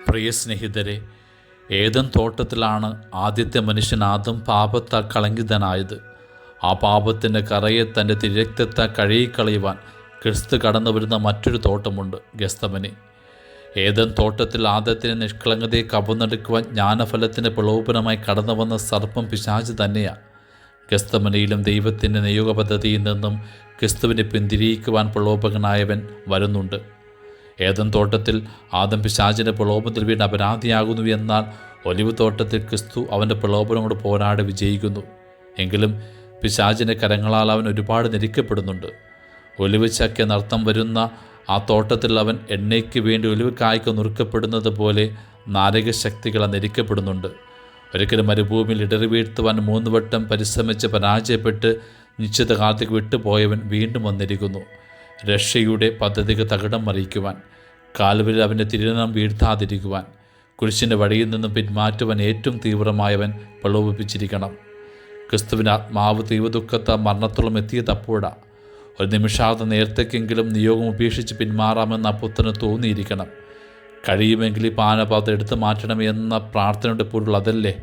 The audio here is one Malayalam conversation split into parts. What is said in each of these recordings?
പ്രിയ സ്നേഹിതരെ, ഏദൻ തോട്ടത്തിലാണ് ആദ്യത്തെ മനുഷ്യൻ ആദം പാപത്താൽ കളങ്കിതനായത്. ആ പാപത്തിൻ്റെ കറയെ തൻ്റെ തിരക്തത്താൽ കഴുകിക്കളയുവാൻ ക്രിസ്തു കടന്നു വരുന്ന മറ്റൊരു തോട്ടമുണ്ട്, ഗെത്സമനി. ഏദൻ തോട്ടത്തിൽ ആദത്തിൻ്റെ നിഷ്കളങ്കതയെ കവർന്നെടുക്കുവാൻ ജ്ഞാനഫലത്തിൻ്റെ പ്രലോഭനമായി കടന്നു വന്ന സർപ്പം പിശാച് തന്നെയാണ്. ഗെത്സമനിയിലും ദൈവത്തിൻ്റെ നിയോഗ പദ്ധതിയിൽ നിന്നും ക്രിസ്തുവിനെ പിന്തിരിയിക്കുവാൻ പ്രലോഭകനായവൻ വരുന്നുണ്ട്. ഏദൻ തോട്ടത്തിൽ ആദം പിശാചിൻ്റെ പ്രലോഭനത്തിൽ വീണ് അപരാധിയാകുന്നു. എന്നാൽ ഒലിവ് തോട്ടത്തിൽ ക്രിസ്തു അവൻ്റെ പ്രലോഭനങ്ങളോട് പോരാടി വിജയിക്കുന്നു. എങ്കിലും പിശാചിൻ്റെ കരങ്ങളാൽ അവൻ ഒരുപാട് ഞെരുക്കപ്പെടുന്നുണ്ട്. ഒലിവ് ചക്ക നർത്തം വരുന്ന ആ തോട്ടത്തിൽ അവൻ എണ്ണയ്ക്ക് വേണ്ടി ഒലിവ് കായ്ക്ക് നുറുക്കപ്പെടുന്നത് പോലെ നാരകശക്തികളെ ഞെരുക്കപ്പെടുന്നുണ്ട്. ഒരിക്കലും മരുഭൂമിയിൽ ഇടറി വീഴ്ത്തുവാൻ 3 വട്ടം പരിശ്രമിച്ച് പരാജയപ്പെട്ട് നിശ്ചിത കാലത്തേക്ക് വിട്ടുപോയവൻ വീണ്ടും വന്നിരിക്കുന്നു. രക്ഷയുടെ പദ്ധതിക്ക് തകിടം മറിയിക്കുവാൻ, കാൽവരിൽ അവൻ്റെ തിരുനാം വീഴ്ത്താതിരിക്കുവാൻ, കുരിശിൻ്റെ വഴിയിൽ നിന്നും പിന്മാറ്റുവാൻ ഏറ്റവും തീവ്രമായവൻ പ്രലോഭിപ്പിച്ചിരിക്കണം. ക്രിസ്തുവിൻ്റെ ആത്മാവ് തീവ്രദുഃഖത്തെ മരണത്തോളം എത്തിയതപ്പോഴാണ്. ഒരു നിമിഷാർദ്ധ നേരത്തേക്കെങ്കിലും നിയോഗം ഉപേക്ഷിച്ച് പിന്മാറാമെന്ന് അപ്പുത്തന് തോന്നിയിരിക്കണം. കഴിയുമെങ്കിൽ ഈ പാനപാത്രം എടുത്തു മാറ്റണമെന്ന പ്രാർത്ഥനയുടെ പൊരുൾ അതല്ലേ?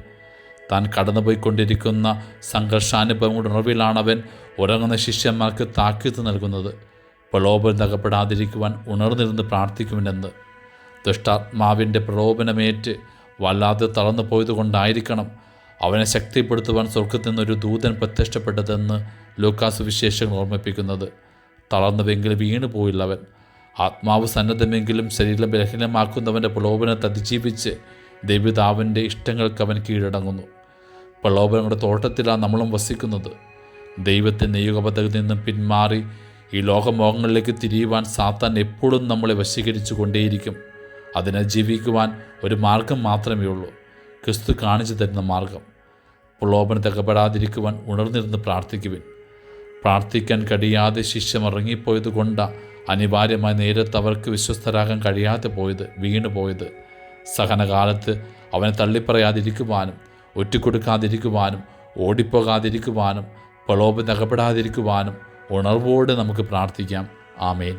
താൻ കടന്നുപോയിക്കൊണ്ടിരിക്കുന്ന സംഘർഷാനുഭവങ്ങളുടെ ഉണർവിലാണവൻ ഉറങ്ങുന്ന ശിഷ്യന്മാർക്ക് താക്കീത് നൽകുന്നത്. പ്രലോഭനം അകപ്പെടാതിരിക്കുവാൻ ഉണർന്നിരുന്ന് പ്രാർത്ഥിക്കുമെന്ന്. ദുഷ്ടാത്മാവിൻ്റെ പ്രലോഭനമേറ്റ് വല്ലാതെ തളർന്നു പോയതുകൊണ്ടായിരിക്കണം അവനെ ശക്തിപ്പെടുത്തുവാൻ സ്വർഗ്ഗത്തിൽ നിന്നൊരു ദൂതൻ പ്രത്യക്ഷപ്പെട്ടതെന്ന് ലൂക്കാസ് വിശേഷങ്ങൾ ഓർമ്മിപ്പിക്കുന്നത്. തളർന്നുവെങ്കിലും വീണു പോയില്ലവൻ. ആത്മാവ് സന്നദ്ധമെങ്കിലും ശരീരം ബലഹീനമാക്കുന്നവൻ്റെ പ്രലോഭനത്തെ അതിജീവിച്ച് ദൈവപിതാവിൻ്റെ ഇഷ്ടങ്ങൾക്ക് അവൻ കീഴടങ്ങുന്നു. പ്രലോഭനങ്ങളുടെ തോട്ടത്തിലാണ് നമ്മളും വസിക്കുന്നത്. ദൈവത്തിൻ്റെ നിയോഗ പദ്ധതിയിൽ നിന്നും പിന്മാറി ഈ ലോകമോഹങ്ങളിലേക്ക് തിരിയുവാൻ സാത്താൻ എപ്പോഴും നമ്മളെ വശീകരിച്ചു കൊണ്ടേയിരിക്കും. അതിനെ ജീവിക്കുവാൻ ഒരു മാർഗം മാത്രമേ ഉള്ളൂ, ക്രിസ്തു കാണിച്ചു തരുന്ന മാർഗം. പ്രലോഭനത്തെ അകപ്പെടാതിരിക്കുവാൻ ഉണർന്നിരുന്ന് പ്രാർത്ഥിക്കുവിൻ. പ്രാർത്ഥിക്കാൻ കഴിയാതെ ശിഷ്യം ഇറങ്ങിപ്പോയത് കൊണ്ട് അനിവാര്യമായ നേരത്ത് അവർക്ക് വിശ്വസ്തരാകാൻ കഴിയാതെ പോയത്, വീണുപോയത്. സഹനകാലത്ത് അവനെ തള്ളിപ്പറയാതിരിക്കുവാനും ഒറ്റിക്കൊടുക്കാതിരിക്കുവാനും ഓടിപ്പോകാതിരിക്കുവാനും പ്രലോഭനത്തെ അകപ്പെടാതിരിക്കുവാനും ഉണർവോടെ നമുക്ക് പ്രാർത്ഥിക്കാം. ആമേൻ.